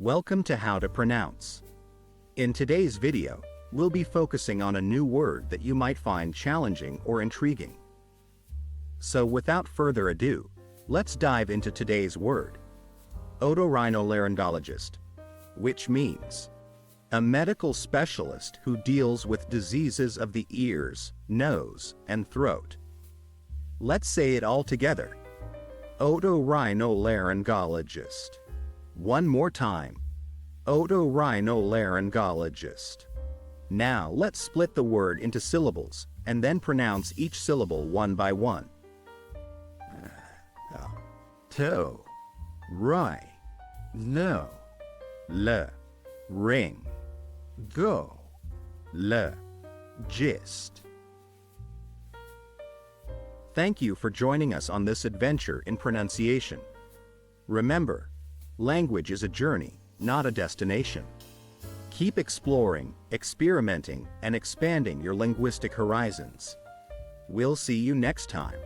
Welcome to How to Pronounce. In today's video, we'll be focusing on a new word that you might find challenging or intriguing. So without further ado, let's dive into today's word. Otorhinolaryngologist, which means a medical specialist who deals with diseases of the ears, nose, and throat. Let's say it all together. Otorhinolaryngologist. One more time. Otorhinolaryngologist. Now let's split the word into syllables and then pronounce each syllable one by one. To, ri, no, le, ring, go, le, gist. Thank you for joining us on this adventure in pronunciation. Remember, language is a journey, not a destination. Keep exploring, experimenting, and expanding your linguistic horizons. We'll see you next time.